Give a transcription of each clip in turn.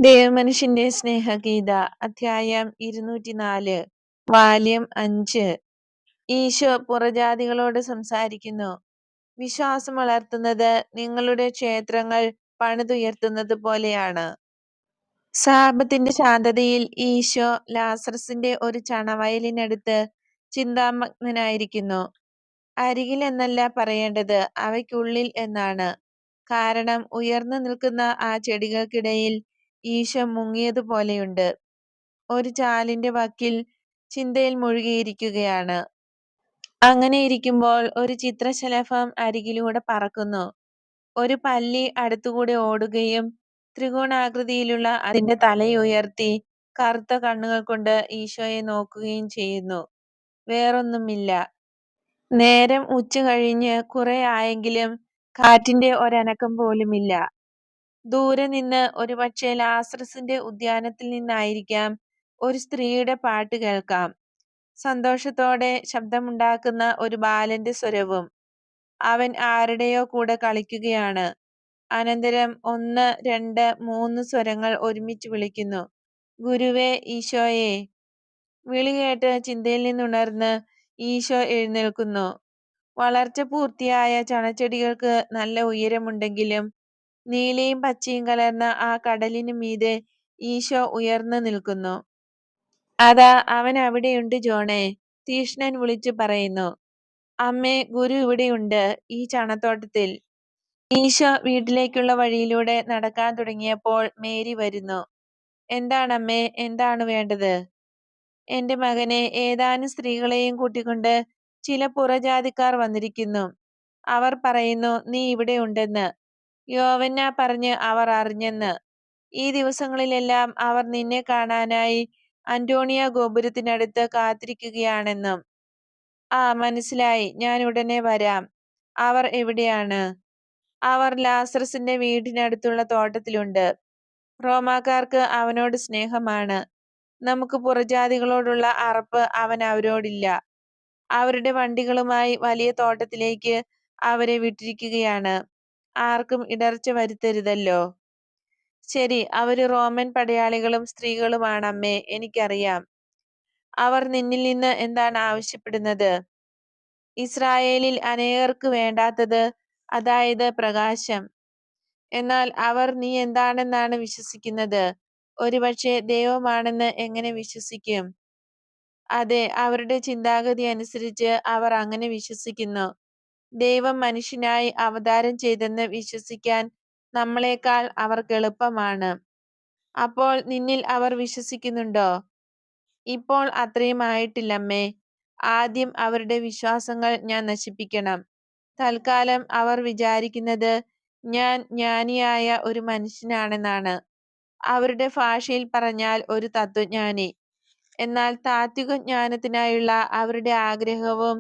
ദേവമനുഷ്യന്റെ സ്നേഹഗീത അധ്യായം 204 വാല്യം 5. ഈശോ പുറജാതികളോട് സംസാരിക്കുന്നു. വിശ്വാസം വളർത്തുന്നത് നിങ്ങളുടെ ക്ഷേത്രങ്ങൾ പണിതുയർത്തുന്നത് പോലെയാണ്. സാബത്തിന്റെ ശാന്തതയിൽ ഈശോ ലാസറസിന്റെ ഒരു ചണവയലിനടുത്ത് ചിന്താമഗ്നനായിരിക്കുന്നു. അരികിൽ എന്നല്ല പറയേണ്ടത്, അവയ്ക്കുള്ളിൽ എന്നാണ്. കാരണം ഉയർന്നു നിൽക്കുന്ന ആ ചെടികൾക്കിടയിൽ ഈശോ മുങ്ങിയതുപോലെയുണ്ട്. ഒരു ചാലിന്റെ വക്കിൽ ചിന്തയിൽ മുഴുകിയിരിക്കുകയാണ്. അങ്ങനെ ഇരിക്കുമ്പോൾ ഒരു ചിത്രശലഭം അരികിലൂടെ പറക്കുന്നു. ഒരു പല്ലി അടുത്തുകൂടെ ഓടുകയും ത്രികോണാകൃതിയിലുള്ള അതിന്റെ തലയുയർത്തി കറുത്ത കണ്ണുകൾ കൊണ്ട് ഈശോയെ നോക്കുകയും ചെയ്യുന്നു. വേറൊന്നുമില്ല. നേരം ഉച്ച കഴിഞ്ഞ് കുറെ ആയെങ്കിലും കാറ്റിന്റെ ഒരനക്കം പോലുമില്ല. ദൂരെ നിന്ന്, ഒരുപക്ഷേ ലാസറസിന്റെ ഉദ്യാനത്തിൽ നിന്നായിരിക്കാം, ഒരു സ്ത്രീയുടെ പാട്ട് കേൾക്കാം. സന്തോഷത്തോടെ ശബ്ദമുണ്ടാക്കുന്ന ഒരു ബാലന്റെ സ്വരവും. അവൻ ആരുടെയോ കൂടെ കളിക്കുകയാണ്. അനന്തരം 1, 2, 3 സ്വരങ്ങൾ ഒരുമിച്ച് വിളിക്കുന്നു, ഗുരുവേ, ഈശോയെ. വിളി കേട്ട് ചിന്തയിൽ നിന്നുണർന്ന് ഈശോ എഴുന്നേൽക്കുന്നു. വളർച്ച പൂർത്തിയായ ചണച്ചെടികൾക്ക് നല്ല ഉയരമുണ്ടെങ്കിലും നീലയും പച്ചയും കലർന്ന ആ കടലിനു മീതെ ഈശോ ഉയർന്നു നിൽക്കുന്നു. അതാ, അവൻ അവിടെയുണ്ട് ജോണേ, തീക്ഷ്ണൻ വിളിച്ചു പറയുന്നു. അമ്മേ, ഗുരു ഇവിടെയുണ്ട്, ഈ ചണത്തോട്ടത്തിൽ. ഈശോ വീട്ടിലേക്കുള്ള വഴിയിലൂടെ നടക്കാൻ തുടങ്ങിയപ്പോൾ മേരി വരുന്നു. എന്താണമ്മേ, എന്താണ് വേണ്ടത്? എന്റെ മകനെ, ഏതാനും സ്ത്രീകളെയും കൂട്ടിക്കൊണ്ട് ചില പുറജാതിക്കാർ വന്നിരിക്കുന്നു. അവർ പറയുന്നു, നീ ഇവിടെ ഉണ്ടെന്ന്. യോവന്നാ പറഞ്ഞ് അവർ അറിഞ്ഞെന്ന്. ഈ ദിവസങ്ങളിലെല്ലാം അവർ നിന്നെ കാണാനായി അന്റോണിയ ഗോപുരത്തിനടുത്ത് കാത്തിരിക്കുകയാണെന്നും. ആ, മനസ്സിലായി, ഞാൻ ഉടനെ വരാം. അവർ എവിടെയാണ്? അവർ ലാസറസിന്റെ വീടിനടുത്തുള്ള തോട്ടത്തിലുണ്ട്. റോമാക്കാർക്ക് അവനോട് സ്നേഹമാണ്. നമുക്ക് പുറജാതികളോടുള്ള അറപ്പ് അവൻ അവരോടില്ല. അവരുടെ വണ്ടികളുമായി വലിയ തോട്ടത്തിലേക്ക് അവരെ വിട്ടിരിക്കുകയാണ്. ആർക്കും ഇടർച്ച വരുത്തരുതല്ലോ. ശരി, അവര് റോമൻ പടയാളികളും സ്ത്രീകളുമാണമ്മേ, എനിക്കറിയാം. അവർ നിന്നിൽ നിന്ന് എന്താണ് ആവശ്യപ്പെടുന്നത്? ഇസ്രായേലിൽ അനേകർക്ക് വേണ്ടാത്തത്, അതായത് പ്രകാശം. എന്നാൽ അവർ നീ എന്താണെന്നാണ് വിശ്വസിക്കുന്നത്? ഒരുപക്ഷെ ദൈവമാണെന്ന് എങ്ങനെ വിശ്വസിക്കും? അതെ, അവരുടെ ചിന്താഗതി അനുസരിച്ച് അവർ അങ്ങനെ വിശ്വസിക്കുന്നു. ദൈവം മനുഷ്യനായി അവതാരം ചെയ്തെന്ന് വിശ്വസിക്കാൻ നമ്മളെക്കാൾ അവർക്ക് എളുപ്പമാണ്. അപ്പോൾ നിന്നിൽ അവർ വിശ്വസിക്കുന്നുണ്ടോ? ഇപ്പോൾ അത്രയും ആയിട്ടില്ലമ്മേ. ആദ്യം അവരുടെ വിശ്വാസങ്ങൾ ഞാൻ നശിപ്പിക്കണം. തൽക്കാലം അവർ വിചാരിക്കുന്നത് ഞാൻ ജ്ഞാനിയായ ഒരു മനുഷ്യനാണെന്നാണ്. അവരുടെ ഭാഷയിൽ പറഞ്ഞാൽ ഒരു തത്വജ്ഞാനി. എന്നാൽ താത്വിക ജ്ഞാനത്തിനായുള്ള അവരുടെ ആഗ്രഹവും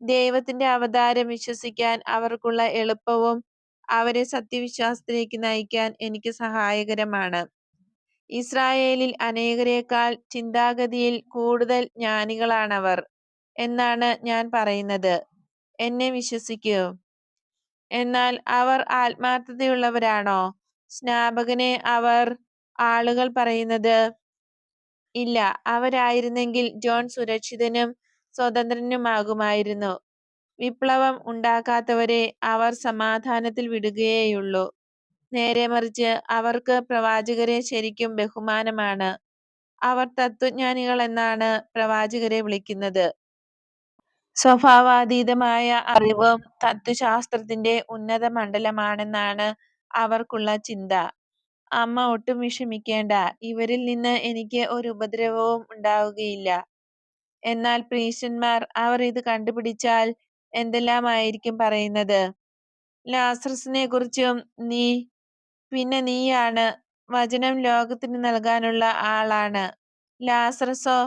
ദൈവത്തിന്റെ അവതാരം വിശ്വസിക്കാൻ അവർക്കുള്ള എളുപ്പവും അവരെ സത്യവിശ്വാസത്തിലേക്ക് നയിക്കാൻ എനിക്ക് സഹായകരമാണ്. ഇസ്രായേലിൽ അനേകരേക്കാൾ ചിന്താഗതിയിൽ കൂടുതൽ ജ്ഞാനികളാണവർ എന്നാണ് ഞാൻ പറയുന്നത്. എന്നെ വിശ്വസിക്കൂ. എന്നാൽ അവർ ആത്മാർത്ഥതയുള്ളവരാണോ? സ്നാപകനെ ആളുകൾ പറയുന്നത്. ഇല്ല, അവരായിരുന്നെങ്കിൽ ജോൺ സുരക്ഷിതനും സ്വതന്ത്രനുമാകുമായിരുന്നു. വിപ്ലവം ഉണ്ടാക്കാത്തവരെ അവർ സമാധാനത്തിൽ വിടുകയേയുള്ളൂ. നേരെ മറിച്ച് അവർക്ക് പ്രവാചകരെ ശരിക്കും ബഹുമാനമാണ്. അവർ തത്വജ്ഞാനികൾ എന്നാണ് പ്രവാചകരെ വിളിക്കുന്നത്. സ്വഭാവാതീതമായ അറിവും തത്വശാസ്ത്രത്തിന്റെ ഉന്നത മണ്ഡലമാണെന്നാണ് അവർക്കുള്ള ചിന്ത. അമ്മ ഒട്ടും വിഷമിക്കേണ്ട, ഇവരിൽ നിന്ന് എനിക്ക് ഒരു ഉപദ്രവവും ഉണ്ടാവുകയില്ല. എന്നാൽ പ്രീശന്മാർ, അവർ ഇത് കണ്ടുപിടിച്ചാൽ എന്തെല്ലാമായിരിക്കും പറയുന്നത്? ലാസറസിനെ കുറിച്ചും പിന്നെ നീയാണ് വചനം ലോകത്തിന് നൽകാനുള്ള ആളാണ്. ലാസറസോ?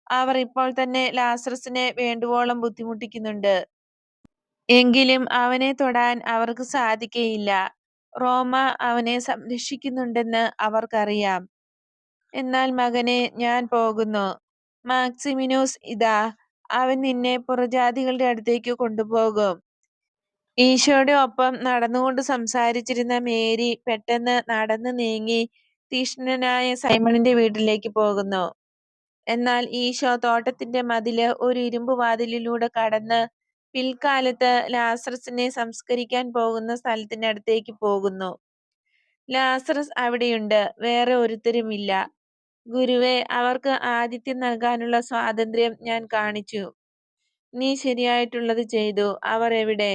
അവർ ഇപ്പോൾ തന്നെ ലാസറസിനെ വേണ്ടുവോളം ബുദ്ധിമുട്ടിക്കുന്നുണ്ട്. എങ്കിലും അവനെ തൊടാൻ അവർക്ക് സാധിക്കയില്ല. റോമ അവനെ സംരക്ഷിക്കുന്നുണ്ടെന്ന് അവർക്കറിയാം. എന്നാൽ മകനെ, ഞാൻ പോകുന്നു. മാക്സിമിനോസ് ഇതാ, അവൻ നിന്നെ പുറജാതികളുടെ അടുത്തേക്ക് കൊണ്ടുപോകും. ഈശോയുടെ ഒപ്പം നടന്നുകൊണ്ട് സംസാരിച്ചിരുന്ന മേരി പെട്ടെന്ന് നടന്നു നീങ്ങി തീക്ഷ്ണനായ സൈമണിന്റെ വീട്ടിലേക്ക് പോകുന്നു. എന്നാൽ ഈശോ തോട്ടത്തിന്റെ മതില് ഒരു ഇരുമ്പ് വാതിലിലൂടെ കടന്ന് പിൽക്കാലത്ത് ലാസറസിനെ സംസ്കരിക്കാൻ പോകുന്ന സ്ഥലത്തിനടുത്തേക്ക് പോകുന്നു. ലാസറസ് അവിടെയുണ്ട്, വേറെ ഒരുത്തരുമില്ല. ഗുരുവേ, അവർക്ക് ആതിഥ്യം നൽകാനുള്ള സ്വാതന്ത്ര്യം ഞാൻ കാണിച്ചു. നീ ശരിയായിട്ടുള്ളത് ചെയ്തു. അവർ എവിടെ?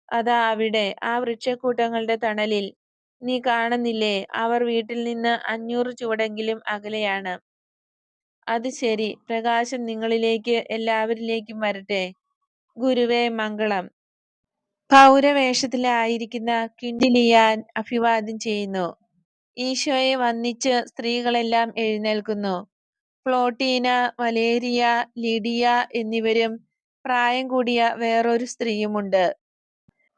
അതാ അവിടെ, ആ വൃക്ഷക്കൂട്ടങ്ങളുടെ തണലിൽ. നീ കാണുന്നില്ലേ, അവർ വീട്ടിൽ നിന്ന് 500 ചുവടെങ്കിലും അകലെയാണ്. അത് ശരി. പ്രകാശം നിങ്ങളിലേക്ക് എല്ലാവരിലേക്കും വരട്ടെ. ഗുരുവേ, മംഗളം. പൗരവേഷത്തിലായിരിക്കുന്ന ക്വിന്റിലിയാൻ അഭിവാദ്യം ചെയ്യുന്നു. ഈശോയെ വന്ദിച്ച് സ്ത്രീകളെല്ലാം എഴുന്നേൽക്കുന്നു. പ്ലോട്ടീന, വലേരിയ, ലിഡിയ എന്നിവരും പ്രായം കൂടിയ വേറൊരു സ്ത്രീയുമുണ്ട്.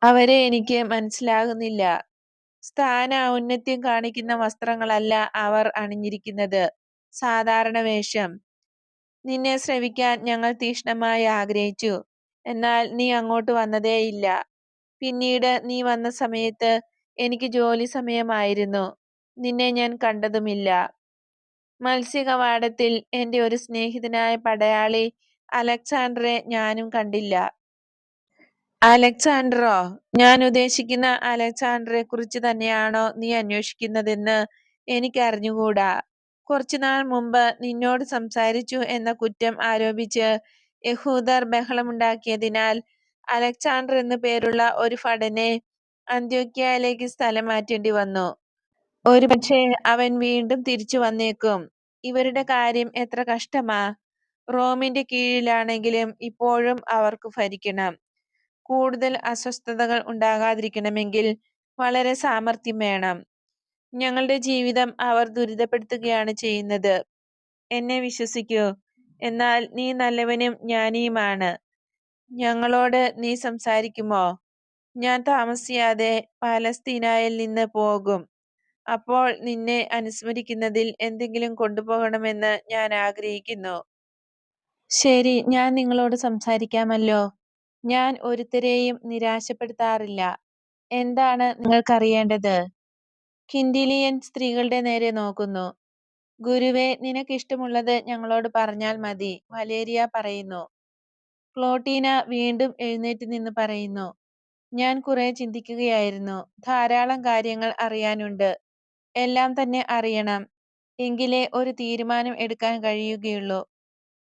അവരെ എനിക്ക് മനസ്സിലാകുന്നില്ല. സ്ഥാന ഔന്നത്യം കാണിക്കുന്ന വസ്ത്രങ്ങളല്ല അവർ അണിഞ്ഞിരിക്കുന്നത്, സാധാരണ വേഷം. നിന്നെ ശ്രവിക്കാൻ ഞങ്ങൾ തീക്ഷ്ണമായി ആഗ്രഹിച്ചു, എന്നാൽ നീ അങ്ങോട്ട് വന്നതേയില്ല. പിന്നീട് നീ വന്ന സമയത്ത് എനിക്ക് ജോലി സമയമായിരുന്നു. നിന്നെ ഞാൻ കണ്ടതുമില്ല. മത്സ്യകവാടത്തിൽ എൻ്റെ ഒരു സ്നേഹിതനായ പടയാളി അലക്സാണ്ടറെ ഞാനും കണ്ടില്ല. അലക്സാണ്ടറോ? ഞാൻ ഉദ്ദേശിക്കുന്ന അലക്സാണ്ടറെ കുറിച്ച് തന്നെയാണോ നീ അന്വേഷിക്കുന്നതെന്ന് എനിക്കറിഞ്ഞുകൂടാ. കുറച്ചുനാൾ മുമ്പ് നിന്നോട് സംസാരിച്ചു എന്ന കുറ്റം ആരോപിച്ച് യഹൂദർ ബഹളമുണ്ടാക്കിയതിനാൽ അലക്സാണ്ടർ എന്നു പേരുള്ള ഒരു ഭടനെ അന്ത്യോക്യയിലേക്ക് സ്ഥലം മാറ്റേണ്ടി വന്നു. ഒരുപക്ഷെ അവൻ വീണ്ടും തിരിച്ചു വന്നേക്കും. ഇവരുടെ കാര്യം എത്ര കഷ്ടമാ. റോമിന്റെ കീഴിലാണെങ്കിലും ഇപ്പോഴും അവർക്ക് ഭരിക്കണം. കൂടുതൽ അസ്വസ്ഥതകൾ ഉണ്ടാകാതിരിക്കണമെങ്കിൽ വളരെ സാമർഥ്യം വേണം. ഞങ്ങളുടെ ജീവിതം അവർ ദുരിതപ്പെടുത്തുകയാണ് ചെയ്യുന്നത്. എന്നെ വിശ്വസിക്കൂ, എന്നാൽ നീ നല്ലവനും ജ്ഞാനിയുമാണ്. ഞങ്ങളോട് നീ സംസാരിക്കുമോ? ഞാൻ താമസിയാതെ പാലസ്തീനയിൽ നിന്ന് പോകും. അപ്പോൾ നിന്നെ അനുസ്മരിക്കുന്നതിൽ എന്തെങ്കിലും കൊണ്ടുപോകണമെന്ന് ഞാൻ ആഗ്രഹിക്കുന്നു. ശരി, ഞാൻ നിങ്ങളോട് സംസാരിക്കാമല്ലോ. ഞാൻ ഒരുത്തരെയും നിരാശപ്പെടുത്താറില്ല. എന്താണ് നിങ്ങൾക്കറിയേണ്ടത്? ക്വിന്റിലിയൻ സ്ത്രീകളുടെ നേരെ നോക്കുന്നു. ഗുരുവേ, നിനക്കിഷ്ടമുള്ളത് ഞങ്ങളോട് പറഞ്ഞാൽ മതി, വലേരിയ പറയുന്നു. പ്ലോട്ടീന വീണ്ടും എഴുന്നേറ്റ് നിന്ന് പറയുന്നു. ഞാൻ കുറെ ചിന്തിക്കുകയായിരുന്നു. ധാരാളം കാര്യങ്ങൾ അറിയാനുണ്ട്. എല്ലാം തന്നെ അറിയണം. എങ്കിലേ ഒരു തീരുമാനം എടുക്കാൻ കഴിയുകയുള്ളൂ.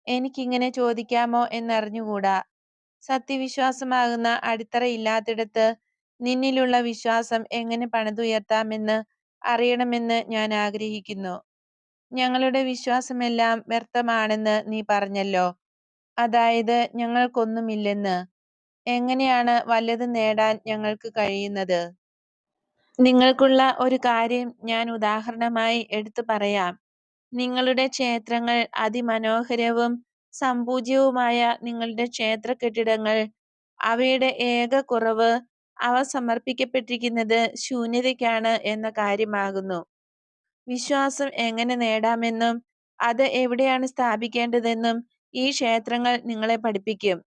എനിക്കിങ്ങനെ ചോദിക്കാമോ എന്നറിഞ്ഞുകൂടാ. സത്യവിശ്വാസമാകുന്ന അടിത്തറയില്ലാത്തിടത്ത് നിന്നിലുള്ള വിശ്വാസം എങ്ങനെ പണിതുയർത്താമെന്ന് അറിയണമെന്ന് ഞാൻ ആഗ്രഹിക്കുന്നു. ഞങ്ങളുടെ വിശ്വാസമെല്ലാം വ്യർത്ഥമാണെന്ന് നീ പറഞ്ഞല്ലോ. അതായത് ഞങ്ങൾക്കൊന്നുമില്ലെന്ന്. എങ്ങനെയാണ് വല്ലതും നേടാൻ ഞങ്ങൾക്ക് കഴിയുന്നത്? നിങ്ങൾക്കുള്ള ഒരു കാര്യം ഞാൻ ഉദാഹരണമായി എടുത്തു പറയാം. നിങ്ങളുടെ ക്ഷേത്രങ്ങൾ, അതിമനോഹരവും സമ്പൂജ്യവുമായ നിങ്ങളുടെ ക്ഷേത്ര കെട്ടിടങ്ങൾ, അവയുടെ ഏക കുറവ് അവ സമർപ്പിക്കപ്പെട്ടിരിക്കുന്നത് ശൂന്യതയ്ക്കാണ് എന്ന കാര്യമാകുന്നു. വിശ്വാസം എങ്ങനെ നേടാമെന്നും അത് എവിടെയാണ് സ്ഥാപിക്കേണ്ടതെന്നും ഈ ക്ഷേത്രങ്ങൾ നിങ്ങളെ പഠിപ്പിക്കും.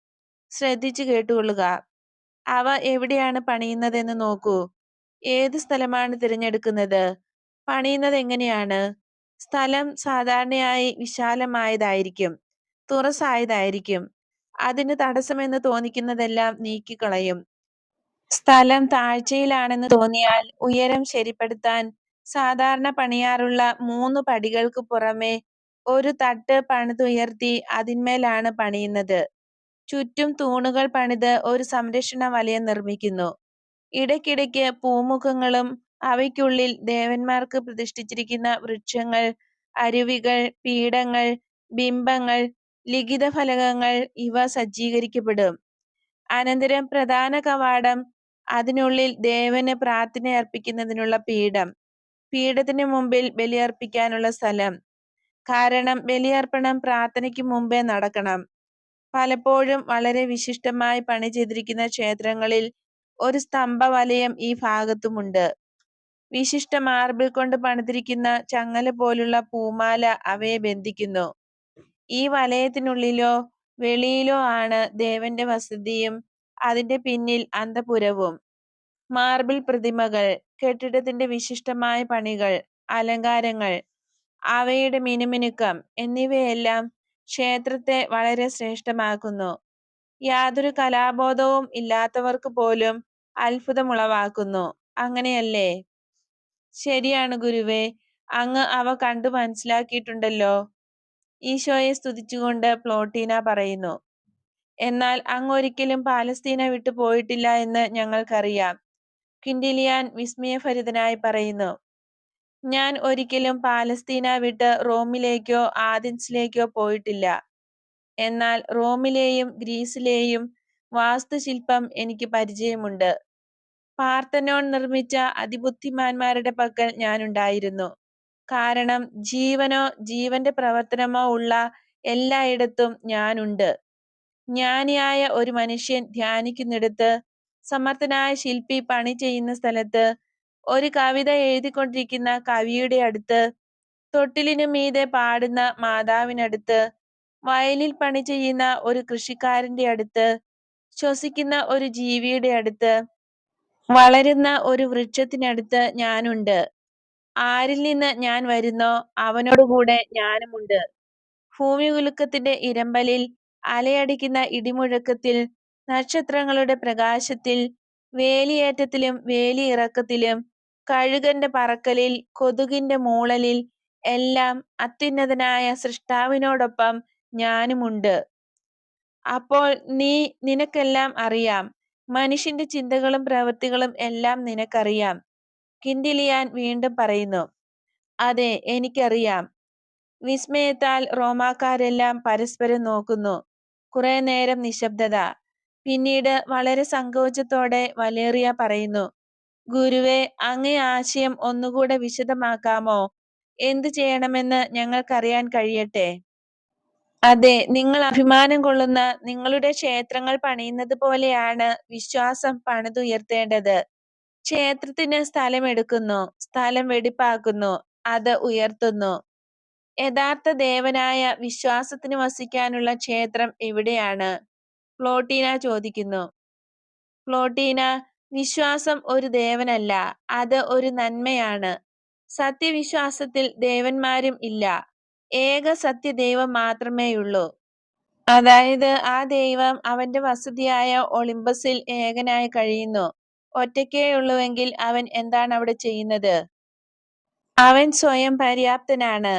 ശ്രദ്ധിച്ചു കേട്ടുകൊള്ളുക. അവ എവിടെയാണ് പണിയുന്നതെന്ന് നോക്കൂ. ഏത് സ്ഥലമാണ് തിരഞ്ഞെടുക്കുന്നത്? പണിയുന്നത് എങ്ങനെയാണ്? സ്ഥലം സാധാരണയായി വിശാലമായതായിരിക്കും, തുറസായതായിരിക്കും. അതിന് തടസ്സമെന്ന് തോന്നിക്കുന്നതെല്ലാം നീക്കിക്കളയും. സ്ഥലം താഴ്ചയിലാണെന്ന് തോന്നിയാൽ ഉയരം ശരിപ്പെടുത്താൻ സാധാരണ പണിയാറുള്ള 3 പടികൾക്ക് പുറമെ ഒരു തട്ട് പണിതുയർത്തി അതിന്മേലാണ് പണിയുന്നത്. ചുറ്റും തൂണുകൾ പണിത് ഒരു സംരക്ഷണ വലയം നിർമ്മിക്കുന്നു. ഇടയ്ക്കിടയ്ക്ക് പൂമുഖങ്ങളും അവയ്ക്കുള്ളിൽ ദേവന്മാർക്ക് പ്രതിഷ്ഠിച്ചിരിക്കുന്ന വൃക്ഷങ്ങൾ, അരുവികൾ, പീഠങ്ങൾ, ബിംബങ്ങൾ, ലിഖിത ഫലകങ്ങൾ ഇവ സജ്ജീകരിക്കപ്പെടും. അനന്തരം പ്രധാന കവാടം, അതിനുള്ളിൽ ദേവന് പ്രാർത്ഥനയർപ്പിക്കുന്നതിനുള്ള പീഠം, പീഠത്തിന് മുമ്പിൽ ബലിയർപ്പിക്കാനുള്ള സ്ഥലം. കാരണം ബലിയർപ്പണം പ്രാർത്ഥനയ്ക്ക് മുമ്പേ നടക്കണം. പലപ്പോഴും വളരെ വിശിഷ്ടമായി പണി ചെയ്തിരിക്കുന്ന ക്ഷേത്രങ്ങളിൽ ഒരു സ്തംഭവലയം ഈ ഭാഗത്തുമുണ്ട്. വിശിഷ്ട മാർബിൾ കൊണ്ട് പണിതിരിക്കുന്ന ചങ്ങല പോലുള്ള പൂമാല അവയെ ബന്ധിക്കുന്നു. ഈ വലയത്തിനുള്ളിലോ വെളിയിലോ ആണ് ദേവന്റെ വസതിയും അതിന്റെ പിന്നിൽ അന്തഃപുരവും. മാർബിൾ പ്രതിമകൾ, കെട്ടിടത്തിന്റെ വിശിഷ്ടമായ പണികൾ, അലങ്കാരങ്ങൾ, അവയുടെ മിനുമിനുക്കം എന്നിവയെല്ലാം ക്ഷേത്രത്തെ വളരെ ശ്രേഷ്ഠമാക്കുന്നു. യാതൊരു കലാബോധവും ഇല്ലാത്തവർക്ക് പോലും അത്ഭുതമുളവാക്കുന്നു. അങ്ങനെയല്ലേ? ശരിയാണ് ഗുരുവേ. അങ്ങ് അവ കണ്ടു മനസ്സിലാക്കിയിട്ടുണ്ടല്ലോ. ഈശോയെ സ്തുതിച്ചുകൊണ്ട് പ്ലോട്ടീന പറയുന്നു. എന്നാൽ അങ്ങ് ഒരിക്കലും പാലസ്തീന വിട്ടു പോയിട്ടില്ല എന്ന് ഞങ്ങൾക്കറിയാം. ക്വിന്റിലിയാൻ വിസ്മയഭരിതനായി പറയുന്നു. ഞാൻ ഒരിക്കലും പാലസ്തീന വിട്ട് റോമിലേക്കോ ആഥൻസിലേക്കോ പോയിട്ടില്ല. എന്നാൽ റോമിലെയും ഗ്രീസിലെയും വാസ്തുശില്പം എനിക്ക് പരിചയമുണ്ട്. പാർത്തനോൺ നിർമ്മിച്ച അതിബുദ്ധിമാന്മാരുടെ പക്കൽ ഞാനുണ്ടായിരുന്നു. കാരണം ജീവനോ ജീവന്റെ പ്രവർത്തനമോ ഉള്ള എല്ലായിടത്തും ഞാനുണ്ട്. ജ്ഞാനിയായ ഒരു മനുഷ്യൻ ധ്യാനിക്കുന്നിടത്ത്, സമർത്ഥനായ ശില്പി പണി ചെയ്യുന്ന സ്ഥലത്ത്, ഒരു കവിത എഴുതിക്കൊണ്ടിരിക്കുന്ന കവിയുടെ അടുത്ത്, തൊട്ടിലിനു മീതെ പാടുന്ന മാതാവിനടുത്ത്, വയലിൽ പണി ചെയ്യുന്ന ഒരു കൃഷിക്കാരന്റെ അടുത്ത്, ശ്വസിക്കുന്ന ഒരു ജീവിയുടെ അടുത്ത്, വളരുന്ന ഒരു വൃക്ഷത്തിനടുത്ത് ഞാനുണ്ട്. ആരിൽ നിന്ന് ഞാൻ വരുന്നോ അവനോടുകൂടെ ഞാനുമുണ്ട്. ഭൂമികുലുക്കത്തിന്റെ ഇരമ്പലിൽ, അലയടിക്കുന്ന ഇടിമുഴക്കത്തിൽ, നക്ഷത്രങ്ങളുടെ പ്രകാശത്തിൽ, വേലിയേറ്റത്തിലും വേലിയിറക്കത്തിലും, കഴുകന്റെ പറക്കലിൽ, കൊതുകിന്റെ മൂളലിൽ എല്ലാം അത്യുന്നതനായ സൃഷ്ടാവിനോടൊപ്പം ഞാനുമുണ്ട്. അപ്പോൾ നിനക്കെല്ലാം അറിയാം. മനുഷ്യന്റെ ചിന്തകളും പ്രവൃത്തികളും എല്ലാം നിനക്കറിയാം. ക്വിന്റിലിയാൻ വീണ്ടും പറയുന്നു. അതെ, എനിക്കറിയാം. വിസ്മയത്താൽ റോമാക്കാരെല്ലാം പരസ്പരം നോക്കുന്നു. കുറെ നേരം നിശബ്ദത. പിന്നീട് വളരെ സങ്കോചത്തോടെ വലേറിയ പറയുന്നു. ഗുരുവേ, അങ്ങേ ആശയം ഒന്നുകൂടെ വിശദമാക്കാമോ? എന്തു ചെയ്യണമെന്ന് ഞങ്ങൾക്കറിയാൻ കഴിയട്ടെ. അതെ, നിങ്ങൾ അഭിമാനം കൊള്ളുന്ന നിങ്ങളുടെ ക്ഷേത്രങ്ങൾ പണിയുന്നത് പോലെയാണ് വിശ്വാസം പണിതുയർത്തേണ്ടത്. ക്ഷേത്രത്തിന് സ്ഥലമെടുക്കുന്നു, സ്ഥലം വെടിപ്പാക്കുന്നു, അത് ഉയർത്തുന്നു. യഥാർത്ഥ ദേവനായ വിശ്വാസത്തിന് വസിക്കാനുള്ള ക്ഷേത്രം എവിടെയാണ്? പ്ലോട്ടീന ചോദിക്കുന്നു. പ്ലോട്ടീന, വിശ്വാസം ഒരു ദേവനല്ല, അത് ഒരു നന്മയാണ്. സത്യവിശ്വാസത്തിൽ ദേവന്മാരും ഇല്ല. ഏക സത്യദൈവം മാത്രമേയുള്ളൂ. അതായത് ആ ദൈവം അവന്റെ വസതിയായ ഒളിമ്പസിൽ ഏകനായി കഴിയുന്നു. ഒറ്റയ്ക്കേയുള്ളുവെങ്കിൽ അവൻ എന്താണ് അവിടെ ചെയ്യുന്നത്? അവൻ സ്വയം പര്യാപ്തനാണ്.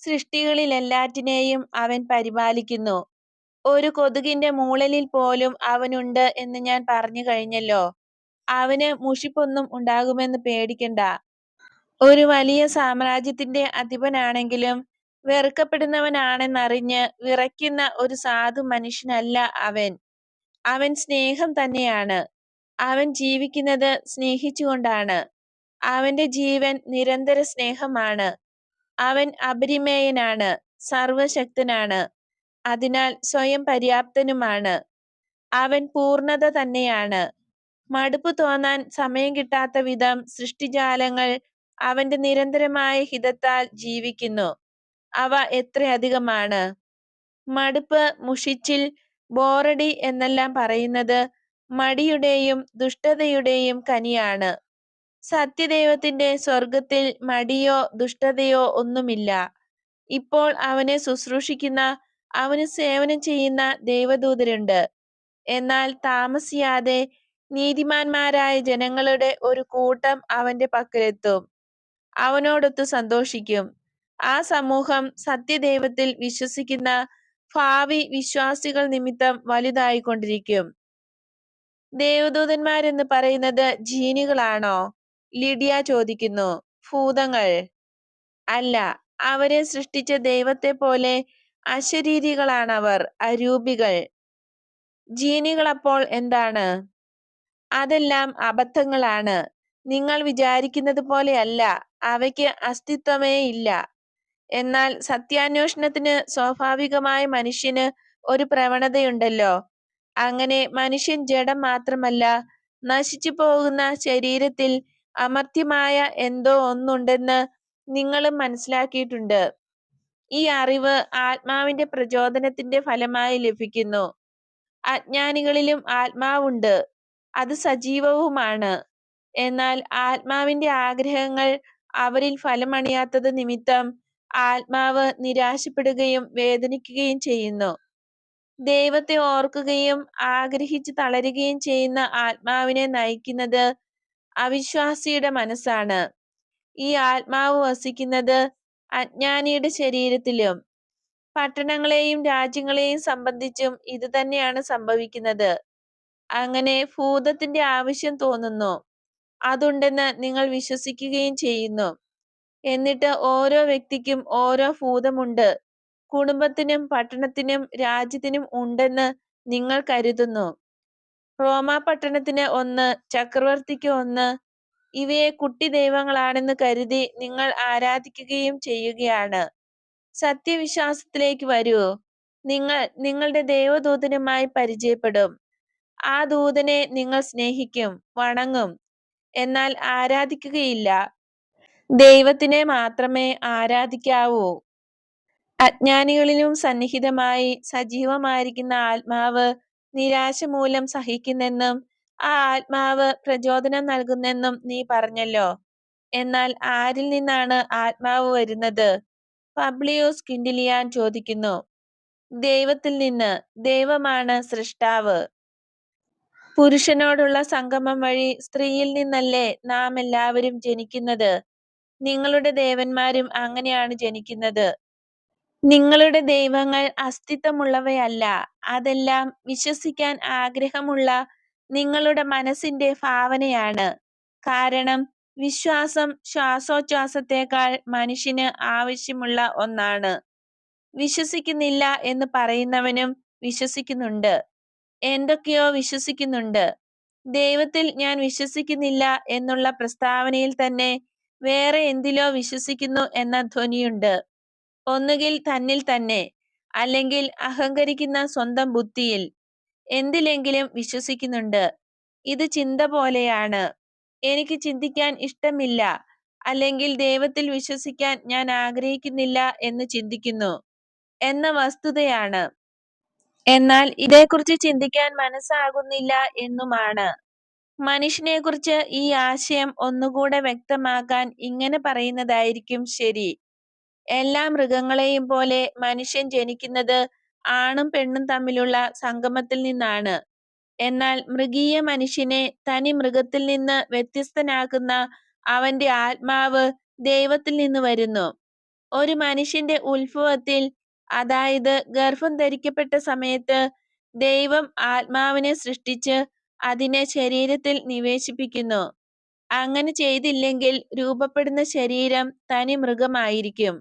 സൃഷ്ടികളിലെല്ലാറ്റിനെയും അവൻ പരിപാലിക്കുന്നു. ഒരു കൊതുകിന്റെ മൂളലിൽ പോലും അവനുണ്ട് എന്ന് ഞാൻ പറഞ്ഞു കഴിഞ്ഞല്ലോ. അവന് മുഷിപ്പൊന്നും ഉണ്ടാകുമെന്ന് പേടിക്കണ്ട. ഒരു വലിയ സാമ്രാജ്യത്തിന്റെ അധിപനാണെങ്കിലും വെറുക്കപ്പെടുന്നവനാണെന്നറിഞ്ഞ് വിറയ്ക്കുന്ന ഒരു സാധു മനുഷ്യനല്ല അവൻ. അവൻ സ്നേഹം തന്നെയാണ്. അവൻ ജീവിക്കുന്നത് സ്നേഹിച്ചുകൊണ്ടാണ്. അവന്റെ ജീവൻ നിരന്തര സ്നേഹമാണ്. അവൻ അപരിമേയനാണ്, സർവശക്തനാണ്, അതിനാൽ സ്വയം പര്യാപ്തനുമാണ്. അവൻ പൂർണ്ണത തന്നെയാണ്. മടുപ്പ് തോന്നാൻ സമയം കിട്ടാത്ത വിധം സൃഷ്ടിജാലങ്ങൾ അവന്റെ നിരന്തരമായ ഹിതത്താൽ ജീവിക്കുന്നു. അവ എത്രയധികമാണ്! മടുപ്പ്, മുഷിച്ചിൽ, ബോറടി എന്നെല്ലാം പറയുന്നത് മടിയുടെയും ദുഷ്ടതയുടെയും കനിയാണ്. സത്യദൈവത്തിന്റെ സ്വർഗത്തിൽ മടിയോ ദുഷ്ടതയോ ഒന്നുമില്ല. ഇപ്പോൾ അവനെ ശുശ്രൂഷിക്കുന്ന, അവന് സേവനം ചെയ്യുന്ന ദൈവദൂതരുണ്ട്. എന്നാൽ താമസിയാതെ നീതിമാന്മാരായ ജനങ്ങളുടെ ഒരു കൂട്ടം അവന്റെ പക്കലെത്തും. അവനോടൊത്ത് സന്തോഷിക്കും. ആ സമൂഹം സത്യദൈവത്തിൽ വിശ്വസിക്കുന്ന ഭാവി വിശ്വാസികൾ നിമിത്തം വലുതായിക്കൊണ്ടിരിക്കും. ദേവദൂതന്മാരെന്ന് പറയുന്നത് ജീനികളാണോ? ലിഡിയ ചോദിക്കുന്നു. ഭൂതങ്ങൾ അല്ല, അവരെ സൃഷ്ടിച്ച ദൈവത്തെ പോലെ അശരീരികളാണവർ, അരൂപികൾ. ജീനികളപ്പോൾ എന്താണ്? അതെല്ലാം അബദ്ധങ്ങളാണ്. നിങ്ങൾ വിചാരിക്കുന്നത് പോലെയല്ല. അവയ്ക്ക് അസ്തിത്വമേ ഇല്ല. എന്നാൽ സത്യാന്വേഷണത്തിന് സ്വാഭാവികമായ മനുഷ്യന് ഒരു പ്രവണതയുണ്ടല്ലോ. അങ്ങനെ മനുഷ്യൻ ജഡം മാത്രമല്ല, നശിച്ചു പോകുന്ന ശരീരത്തിൽ അമർത്യമായ എന്തോ ഒന്നുണ്ടെന്ന് നിങ്ങളും മനസ്സിലാക്കിയിട്ടുണ്ട്. ഈ അറിവ് ആത്മാവിന്റെ പ്രചോദനത്തിന്റെ ഫലമായി ലഭിക്കുന്നു. അജ്ഞാനികളിലും ആത്മാവുണ്ട്, അത് സജീവവുമാണ്. എന്നാൽ ആത്മാവിന്റെ ആഗ്രഹങ്ങൾ അവരിൽ ഫലമണിയാത്തത് നിമിത്തം ആത്മാവ് നിരാശപ്പെടുകയും വേദനിക്കുകയും ചെയ്യുന്നു. ദൈവത്തെ ഓർക്കുകയും ആഗ്രഹിച്ച് തളരുകയും ചെയ്യുന്ന ആത്മാവിനെ നയിക്കുന്നത് അവിശ്വാസിയുടെ മനസ്സാണ്. ഈ ആത്മാവ് വസിക്കുന്നത് അജ്ഞാനിയുടെ ശരീരത്തിലും. പട്ടണങ്ങളെയും രാജ്യങ്ങളെയും സംബന്ധിച്ചും ഇത് തന്നെയാണ് സംഭവിക്കുന്നത്. അങ്ങനെ ഭൂതത്തിന്റെ ആവശ്യം തോന്നുന്നു, അതുണ്ടെന്ന് നിങ്ങൾ വിശ്വസിക്കുകയും ചെയ്യുന്നു. എന്നിട്ട് ഓരോ വ്യക്തിക്കും ഓരോ ഭൂതമുണ്ട്, കുടുംബത്തിനും പട്ടണത്തിനും രാജ്യത്തിനും ഉണ്ടെന്ന് നിങ്ങൾ കരുതുന്നു. റോമാ പട്ടണത്തിന് ഒന്ന്, ചക്രവർത്തിക്ക് ഒന്ന്, ഇവയെ കുട്ടി ദൈവങ്ങളാണെന്ന് കരുതി നിങ്ങൾ ആരാധിക്കുകയും ചെയ്യുകയാണ്. സത്യവിശ്വാസത്തിലേക്ക് വരൂ. നിങ്ങൾ നിങ്ങളുടെ ദൈവദൂതനുമായി പരിചയപ്പെടും. ആ ദൂതനെ നിങ്ങൾ സ്നേഹിക്കും, വണങ്ങും, എന്നാൽ ആരാധിക്കുകയില്ല. ദൈവത്തിനെ മാത്രമേ ആരാധിക്കാവൂ. അജ്ഞാനികളിലും സന്നിഹിതമായി സജീവമായിരിക്കുന്ന ആത്മാവ് നിരാശ മൂലം സഹിക്കുന്നെന്നും ആ ആത്മാവ് പ്രചോദനം നൽകുന്നെന്നും നീ പറഞ്ഞല്ലോ. എന്നാൽ ആരിൽ നിന്നാണ് ആത്മാവ് വരുന്നത്? പബ്ലിയോസ് ക്വിന്റിലിയാൻ ചോദിക്കുന്നു. ദൈവത്തിൽ നിന്ന്. ദൈവമാണ് സൃഷ്ടാവ്. പുരുഷനോടുള്ള സംഗമം വഴി സ്ത്രീയിൽ നിന്നല്ലേ നാം എല്ലാവരും ജനിക്കുന്നത്? നിങ്ങളുടെ ദേവന്മാരും അങ്ങനെയാണ് ജനിക്കുന്നത്. നിങ്ങളുടെ ദൈവങ്ങൾ അസ്തിത്വമുള്ളവയല്ല, അതെല്ലാം വിശ്വസിക്കാൻ ആഗ്രഹമുള്ള നിങ്ങളുടെ മനസ്സിന്റെ ഭാവനയാണ്. കാരണം വിശ്വാസം ശ്വാസോച്ഛ്വാസത്തേക്കാൾ മനുഷ്യന് ആവശ്യമുള്ള ഒന്നാണ്. വിശ്വസിക്കുന്നില്ല എന്ന് പറയുന്നവനും വിശ്വസിക്കുന്നുണ്ട്, എന്തൊക്കെയോ വിശ്വസിക്കുന്നുണ്ട്. ദൈവത്തിൽ ഞാൻ വിശ്വസിക്കുന്നില്ല എന്നുള്ള പ്രസ്താവനയിൽ തന്നെ വേറെ എന്തിലോ വിശ്വസിക്കുന്നു എന്ന ധ്വനിയുണ്ട്. ഒന്നുകിൽ തന്നിൽ തന്നെ, അല്ലെങ്കിൽ അഹങ്കരിക്കുന്ന സ്വന്തം ബുദ്ധിയിൽ എന്തിലെങ്കിലും വിശ്വസിക്കുന്നുണ്ട്. ഇത് ചിന്ത പോലെയാണ്. എനിക്ക് ചിന്തിക്കാൻ ഇഷ്ടമില്ല, അല്ലെങ്കിൽ ദൈവത്തിൽ വിശ്വസിക്കാൻ ഞാൻ ആഗ്രഹിക്കുന്നില്ല എന്ന് ചിന്തിക്കുന്നു എന്ന വസ്തുതയാണ്. എന്നാൽ ഇതേക്കുറിച്ച് ചിന്തിക്കാൻ മനസ്സാകുന്നില്ല എന്നുമാണ്. മനുഷ്യനെക്കുറിച്ച് ഈ ആശയം ഒന്നുകൂടെ വ്യക്തമാക്കാൻ ഇങ്ങനെ പറയുന്നതായിരിക്കും ശരി. എല്ലാ മൃഗങ്ങളെയും പോലെ മനുഷ്യൻ ജനിക്കുന്നത് ആണും പെണ്ണും തമ്മിലുള്ള സംഗമത്തിൽ നിന്നാണ്. എന്നാൽ മൃഗീയ മനുഷ്യനെ തനി മൃഗത്തിൽ നിന്ന് വ്യത്യസ്തനാക്കുന്ന അവന്റെ ആത്മാവ് ദൈവത്തിൽ നിന്ന് വരുന്നു. ഒരു മനുഷ്യന്റെ ഉത്ഭവത്തിൽ, അതായത് ഗർഭം ധരിക്കപ്പെട്ട സമയത്ത്, ദൈവം ആത്മാവിനെ സൃഷ്ടിച്ച് അതിനെ ശരീരത്തിൽ നിവേശിപ്പിക്കുന്നു. അങ്ങനെ ചെയ്തില്ലെങ്കിൽ രൂപപ്പെടുന്ന ശരീരം തനി മൃഗമായിരിക്കും.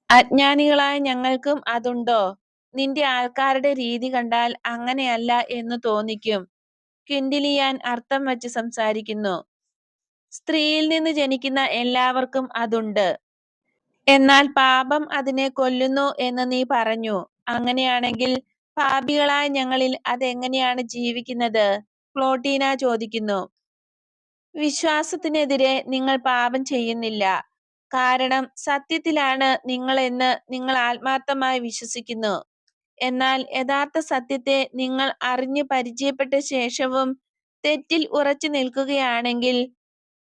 അജ്ഞാനികളായ ഞങ്ങൾക്കും അതുണ്ടോ? നിന്റെ ആൾക്കാരുടെ രീതി കണ്ടാൽ അങ്ങനെയല്ല എന്ന് തോന്നിക്കും. ക്വിന്റിലിയാൻ അർത്ഥം വച്ച് സംസാരിക്കുന്നു. സ്ത്രീയിൽ നിന്ന് ജനിക്കുന്ന എല്ലാവർക്കും അതുണ്ട്. എന്നാൽ പാപം അതിനെ കൊല്ലുന്നു എന്ന് നീ പറഞ്ഞു. അങ്ങനെയാണെങ്കിൽ പാപികളായ ഞങ്ങളിൽ അതെങ്ങനെയാണ് ജീവിക്കുന്നത്? ക്ലോട്ടീന ചോദിക്കുന്നു. വിശ്വാസത്തിനെതിരെ നിങ്ങൾ പാപം ചെയ്യുന്നില്ല, കാരണം സത്യത്തിലാണ് നിങ്ങളെന്ന് നിങ്ങൾ ആത്മാർത്ഥമായി വിശ്വസിക്കുന്നു. എന്നാൽ യഥാർത്ഥ സത്യത്തെ നിങ്ങൾ അറിഞ്ഞ് പരിചയപ്പെട്ട ശേഷവും തെറ്റിൽ ഉറച്ചു നിൽക്കുകയാണെങ്കിൽ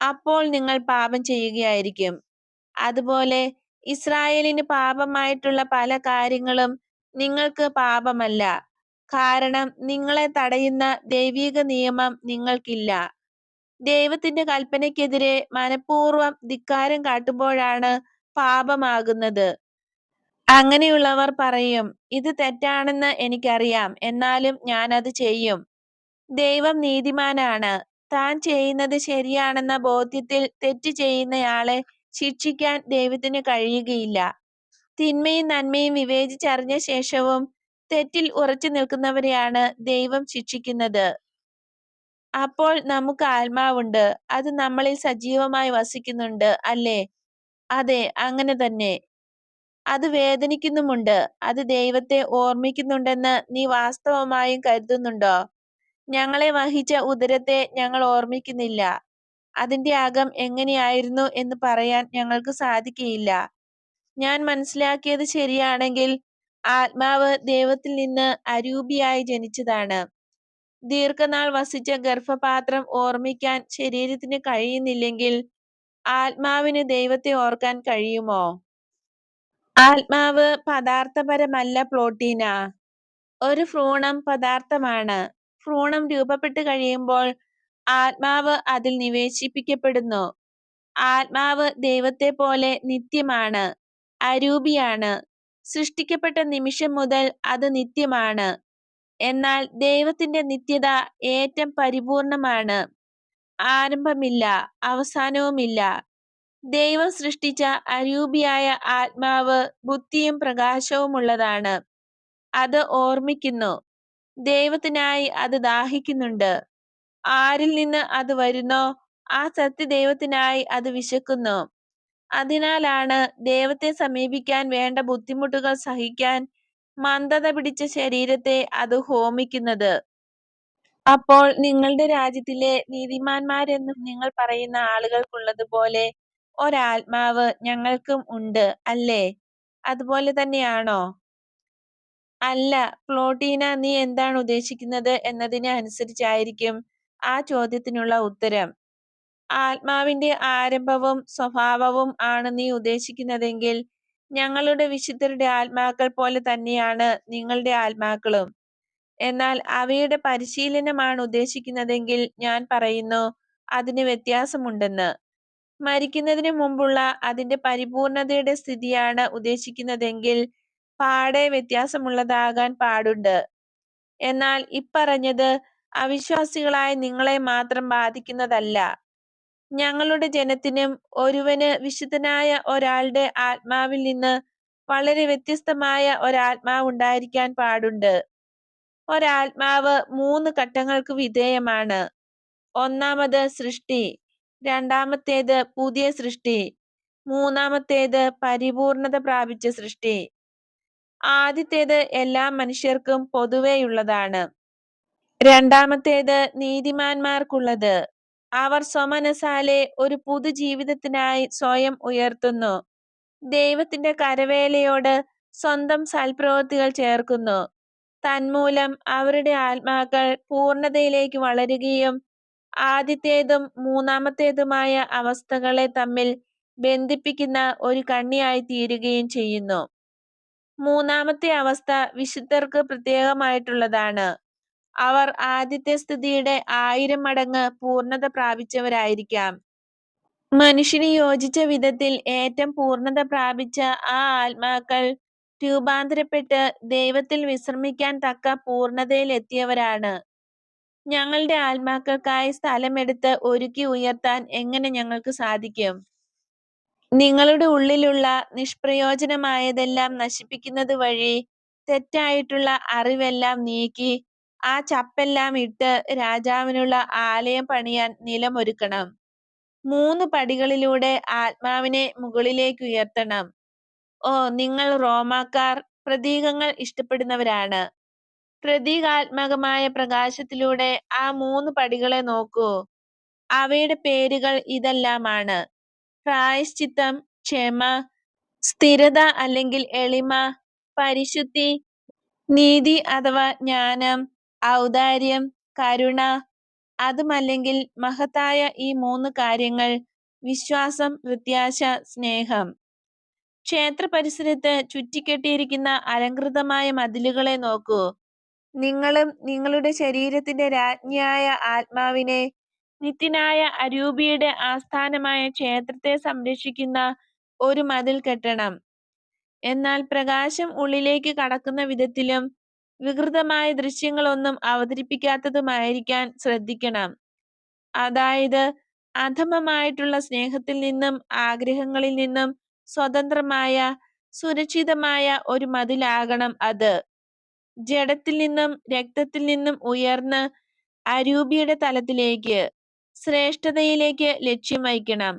അപ്പോൾ നിങ്ങൾ പാപം ചെയ്യുകയായിരിക്കും. അതുപോലെ ഇസ്രായേലിന് പാപമായിട്ടുള്ള പല കാര്യങ്ങളും നിങ്ങൾക്ക് പാപമല്ല, കാരണം നിങ്ങളെ തടയുന്ന ദൈവിക നിയമം നിങ്ങൾക്കില്ല. ദൈവത്തിന്റെ കൽപ്പനയ്ക്കെതിരെ മനഃപൂർവ്വം ധിക്കാരം കാട്ടുമ്പോഴാണ് പാപമാകുന്നത്. അങ്ങനെയുള്ളവർ പറയും, ഇത് തെറ്റാണെന്ന് എനിക്കറിയാം, എന്നാലും ഞാനത് ചെയ്യും. ദൈവം നീതിമാനാണ്. താൻ ചെയ്യുന്നത് ശരിയാണെന്ന ബോധ്യത്തിൽ തെറ്റ് ചെയ്യുന്നയാളെ ശിക്ഷിക്കാൻ ദൈവത്തിന് കഴിയുകയില്ല. തിന്മയും നന്മയും വിവേചിച്ചറിഞ്ഞ ശേഷവും തെറ്റിൽ ഉറച്ചു നിൽക്കുന്നവരെയാണ് ദൈവം ശിക്ഷിക്കുന്നത്. അപ്പോൾ നമുക്ക് ആത്മാവുണ്ട്, അത് നമ്മളിൽ സജീവമായി വസിക്കുന്നുണ്ട്, അല്ലേ? അതെ, അങ്ങനെ തന്നെ. അത് വേദനിക്കുന്നുമുണ്ട്. അത് ദൈവത്തെ ഓർമ്മിക്കുന്നുണ്ടെന്ന് നീ വാസ്തവമായും കരുതുന്നുണ്ടോ? ഞങ്ങളെ വഹിച്ച ഉദരത്തെ ഞങ്ങൾ ഓർമ്മിക്കുന്നില്ല. അതിന്റെ അകം എങ്ങനെയായിരുന്നു എന്ന് പറയാൻ ഞങ്ങൾക്ക് സാധിക്കുകയില്ല. ഞാൻ മനസ്സിലാക്കിയത് ശരിയാണെങ്കിൽ ആത്മാവ് ദൈവത്തിൽ നിന്ന് അരൂപിയായി ജനിച്ചതാണ്. ദീർഘനാൾ വസിച്ച ഗർഭപാത്രം ഓർമ്മിക്കാൻ ശരീരത്തിന് കഴിയുന്നില്ലെങ്കിൽ ആത്മാവിന് ദൈവത്തെ ഓർക്കാൻ കഴിയുമോ? ആത്മാവ് പദാർത്ഥപരമല്ല പ്ലോട്ടീന. ഒരു ഭ്രൂണം പദാർത്ഥമാണ്. ഭ്രൂണം രൂപപ്പെട്ട് കഴിയുമ്പോൾ ആത്മാവ് അതിൽ നിവേശിപ്പിക്കപ്പെടുന്നു. ആത്മാവ് ദൈവത്തെ പോലെ നിത്യമാണ്, അരൂപിയാണ്. സൃഷ്ടിക്കപ്പെട്ട നിമിഷം മുതൽ അത് നിത്യമാണ്. എന്നാൽ ദൈവത്തിന്റെ നിത്യത ഏറ്റവും പരിപൂർണമാണ്. ആരംഭമില്ല, അവസാനവുമില്ല. ദൈവം സൃഷ്ടിച്ച അരൂപിയായ ആത്മാവ് ബുദ്ധിയും പ്രകാശവുമുള്ളതാണ്. അത് ഓർമ്മിക്കുന്നു. ദൈവത്തിനായി അത് ദാഹിക്കുന്നുണ്ട്. ആരിൽ നിന്ന് അത് വരുന്നോ ആ സത്യദൈവത്തിനായി അത് വിശക്കുന്നു. അതിനാലാണ് ദൈവത്തെ സമീപിക്കാൻ വേണ്ട ബുദ്ധിമുട്ടുകൾ സഹിക്കാൻ മന്ദത പിടിച്ച ശരീരത്തെ അത് ഹോമിക്കുന്നത്. അപ്പോൾ നിങ്ങളുടെ രാജ്യത്തിലെ നീതിമാന്മാരെന്ന് നിങ്ങൾ പറയുന്ന ആളുകൾക്കുള്ളതുപോലെ ഒരാത്മാവ് ഞങ്ങൾക്കും ഉണ്ട്, അല്ലേ? അതുപോലെ തന്നെയാണോ? അല്ല. പ്ലോട്ടീന, നീ എന്താണ് ഉദ്ദേശിക്കുന്നത് എന്നതിനെ അനുസരിച്ചായിരിക്കും ആ ചോദ്യത്തിനുള്ള ഉത്തരം. ആത്മാവിന്റെ ആരംഭവും സ്വഭാവവും ആണ് നീ ഉദ്ദേശിക്കുന്നതെങ്കിൽ ഞങ്ങളുടെ വിശുദ്ധരുടെ ആത്മാക്കൾ പോലെ തന്നെയാണ് നിങ്ങളുടെ ആത്മാക്കളും. എന്നാൽ അവയുടെ പരിശീലനമാണ് ഉദ്ദേശിക്കുന്നതെങ്കിൽ ഞാൻ പറയുന്നു, അതിന് വ്യത്യാസമുണ്ടെന്ന്. മരിക്കുന്നതിന് മുമ്പുള്ള അതിന്റെ പരിപൂർണതയുടെ സ്ഥിതിയാണ് ഉദ്ദേശിക്കുന്നതെങ്കിൽ പാടെ വ്യത്യാസമുള്ളതാകാൻ പാടുണ്ട്. എന്നാൽ ഇപ്പറഞ്ഞത് അവിശ്വാസികളായ നിങ്ങളെ മാത്രം ബാധിക്കുന്നതല്ല. ഞങ്ങളുടെ ജനത്തിനും ഒരുവന് വിശുദ്ധനായ ഒരാളുടെ ആത്മാവിൽ നിന്ന് വളരെ വ്യത്യസ്തമായ ഒരാത്മാവുണ്ടായിരിക്കാൻ പാടുണ്ട്. ഒരാത്മാവ് 3 ഘട്ടങ്ങൾക്ക് വിധേയമാണ്. ഒന്നാമത് സൃഷ്ടി, രണ്ടാമത്തേത് പുതിയ സൃഷ്ടി, മൂന്നാമത്തേത് പരിപൂർണത പ്രാപിച്ച സൃഷ്ടി. ആദ്യത്തേത് എല്ലാ മനുഷ്യർക്കും പൊതുവെയുള്ളതാണ്. രണ്ടാമത്തേത് നീതിമാന്മാർക്കുള്ളത്. അവർ സ്വമനസാലെ ഒരു പുതുജീവിതത്തിനായി സ്വയം ഉയർത്തുന്നു. ദൈവത്തിന്റെ കരവേലയോട് സ്വന്തം സൽപ്രവൃത്തികൾ ചേർക്കുന്നു. തന്മൂലം അവരുടെ ആത്മാക്കൾ പൂർണതയിലേക്ക് വളരുകയും ആദ്യത്തേതും മൂന്നാമത്തേതുമായ അവസ്ഥകളെ തമ്മിൽ ബന്ധിപ്പിക്കുന്ന ഒരു കണ്ണിയായി തീരുകയും ചെയ്യുന്നു. മൂന്നാമത്തെ അവസ്ഥ വിശുദ്ധർക്ക് പ്രത്യേകമായിട്ടുള്ളതാണ്. അവർ ആദ്യത്തെ സ്ഥിതിയുടെ 1000 മടങ്ങ് പൂർണത പ്രാപിച്ചവരായിരിക്കാം. മനുഷ്യന് യോജിച്ച വിധത്തിൽ ഏറ്റവും പൂർണത പ്രാപിച്ച ആ ആത്മാക്കൾ രൂപാന്തരപ്പെട്ട് ദൈവത്തിൽ വിശ്രമിക്കാൻ തക്ക പൂർണതയിൽ എത്തിയവരാണ്. ഞങ്ങളുടെ ആത്മാക്കൾക്കായി സ്ഥലമെടുത്ത് ഒരുക്കി ഉയർത്താൻ എങ്ങനെ ഞങ്ങൾക്ക് സാധിക്കും? നിങ്ങളുടെ ഉള്ളിലുള്ള നിഷ്പ്രയോജനമായതെല്ലാം നശിപ്പിക്കുന്നത് വഴി തെറ്റായിട്ടുള്ള അറിവെല്ലാം നീക്കി ആ ചപ്പെല്ലാം ഇട്ട് രാജാവിനുള്ള ആലയം പണിയാൻ നിലമൊരുക്കണം. 3 പടികളിലൂടെ ആത്മാവിനെ മുകളിലേക്ക് ഉയർത്തണം. ഓ, നിങ്ങൾ റോമാക്കാർ പ്രതീകങ്ങൾ ഇഷ്ടപ്പെടുന്നവരാണ്. പ്രതീകാത്മകമായ പ്രകാശത്തിലൂടെ ആ 3 പടികളെ നോക്കൂ. അവയുടെ പേരുകൾ ഇതെല്ലാമാണ്: പ്രായശ്ചിത്തം, ക്ഷമ, സ്ഥിരത അല്ലെങ്കിൽ എളിമ, പരിശുദ്ധി, നീതി അഥവാ ജ്ഞാനം, ഔദാര്യം, കരുണ. അതുമല്ലെങ്കിൽ മഹത്തായ ഈ 3 കാര്യങ്ങൾ വിശ്വാസം, പ്രത്യാശ, സ്നേഹം. ക്ഷേത്ര പരിസരത്ത് ചുറ്റിക്കെട്ടിയിരിക്കുന്ന അലങ്കൃതമായ മതിലുകളെ നോക്കൂ. നിങ്ങളും നിങ്ങളുടെ ശരീരത്തിന്റെ രാജ്ഞിയായ ആത്മാവിനെ, നിത്യനായ അരൂപിയുടെ ആസ്ഥാനമായ ക്ഷേത്രത്തെ സംരക്ഷിക്കുന്ന ഒരു മതിൽ കെട്ടണം. എന്നാൽ പ്രകാശം ഉള്ളിലേക്ക് കടക്കുന്ന വിധത്തിലും വികൃതമായ ദൃശ്യങ്ങളൊന്നും അവതരിപ്പിക്കാത്തതുമായിരിക്കാൻ ശ്രദ്ധിക്കണം. അതായത് അധമമായിട്ടുള്ള സ്നേഹത്തിൽ നിന്നും ആഗ്രഹങ്ങളിൽ നിന്നും സ്വതന്ത്രമായ സുരക്ഷിതമായ ഒരു മതിലാകണം അത്. ജഡത്തിൽ നിന്നും രക്തത്തിൽ നിന്നും ഉയർന്ന് അരൂപിയുടെ തലത്തിലേക്ക്, ശ്രേഷ്ഠതയിലേക്ക് ലക്ഷ്യം വയ്ക്കണം.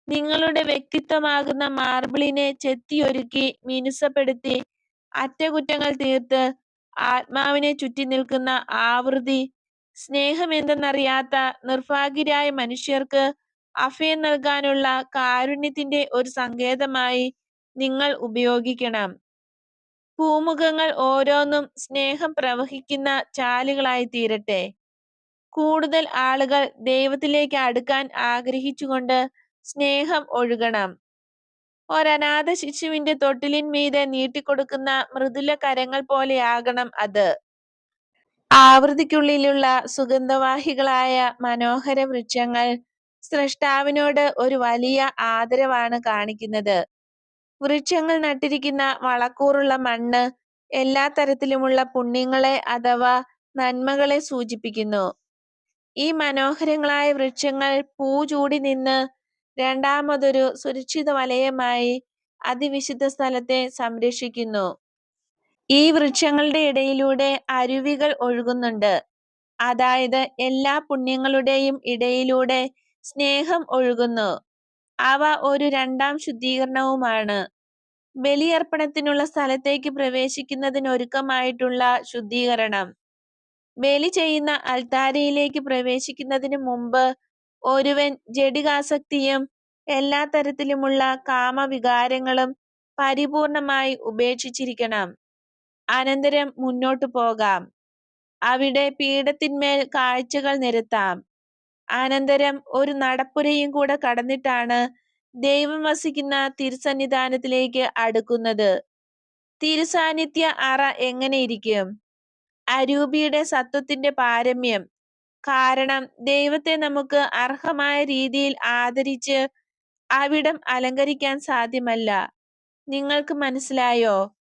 നിങ്ങളുടെ വ്യക്തിത്വമാകുന്ന മാർബിളിനെ ചെത്തിയൊരുക്കി മിനുസപ്പെടുത്തി അറ്റകുറ്റങ്ങൾ തീർത്ത് ആത്മാവിനെ ചുറ്റി നിൽക്കുന്ന ആവൃത്തി, സ്നേഹമെന്തെന്നറിയാത്ത നിർഭാഗ്യരായ മനുഷ്യർക്ക് അഭയം നൽകാനുള്ള കാരുണ്യത്തിന്റെ ഒരു സങ്കേതമായി നിങ്ങൾ ഉപയോഗിക്കണം. പൂമുഖങ്ങൾ ഓരോന്നും സ്നേഹം പ്രവഹിക്കുന്ന ചാലുകളായി തീരട്ടെ. കൂടുതൽ ആളുകൾ ദൈവത്തിലേക്ക് അടുക്കാൻ ആഗ്രഹിച്ചുകൊണ്ട് സ്നേഹം ഒഴുകണം. ഒരനാഥ ശിശുവിന്റെ തൊട്ടിലിന്മീതെ നീട്ടിക്കൊടുക്കുന്ന മൃദുല കരങ്ങൾ പോലെയാകണം അത്. ആവൃത്തിക്കുള്ളിലുള്ള സുഗന്ധവാഹികളായ മനോഹര വൃക്ഷങ്ങൾ സ്രഷ്ടാവിനോട് ഒരു വലിയ ആദരവാണ് കാണിക്കുന്നത്. വൃക്ഷങ്ങൾ നട്ടിരിക്കുന്ന വളക്കൂറുള്ള മണ്ണ് എല്ലാ തരത്തിലുമുള്ള പുണ്യങ്ങളെ അഥവാ നന്മകളെ സൂചിപ്പിക്കുന്നു. ഈ മനോഹരങ്ങളായ വൃക്ഷങ്ങൾ പൂ ചൂടി നിന്ന് രണ്ടാമതൊരു സുരക്ഷിത വലയമായി അതിവിശുദ്ധ സ്ഥലത്തെ സംരക്ഷിക്കുന്നു. ഈ വൃക്ഷങ്ങളുടെ ഇടയിലൂടെ അരുവികൾ ഒഴുകുന്നുണ്ട്. അതായത് എല്ലാ പുണ്യങ്ങളുടെയും ഇടയിലൂടെ സ്നേഹം ഒഴുകുന്നു. അവ ഒരു രണ്ടാം ശുദ്ധീകരണവുമാണ്. ബലിയർപ്പണത്തിനുള്ള സ്ഥലത്തേക്ക് പ്രവേശിക്കുന്നതിനൊരുക്കമായിട്ടുള്ള ശുദ്ധീകരണം. ബലി ചെയ്യുന്ന അൾത്താരയിലേക്ക് പ്രവേശിക്കുന്നതിന് മുമ്പ് ഒരുവൻ ജഡികാസക്തിയും എല്ലാ തരത്തിലുമുള്ള കാമവികാരങ്ങളും പരിപൂർണമായി ഉപേക്ഷിച്ചിരിക്കണം. അനന്തരം മുന്നോട്ടു പോകാം. അവിടെ പീഠത്തിന്മേൽ കാഴ്ചകൾ നിരത്താം. അനന്തരം ഒരു നടപ്പുരയും കൂടെ കടന്നിട്ടാണ് ദൈവം വസിക്കുന്ന തിരുസന്നിധാനത്തിലേക്ക് അടുക്കുന്നത്. തിരുസാന്നിധ്യ അറ എങ്ങനെയിരിക്കും? അരൂപിയുടെ സത്വത്തിന്റെ പാരമ്യം. കാരണം ദൈവത്തെ നമുക്ക് അർഹമായ രീതിയിൽ ആദരിച്ച് അവിടം അലങ്കരിക്കാൻ സാധ്യമല്ല. നിങ്ങൾക്ക് മനസ്സിലായോ?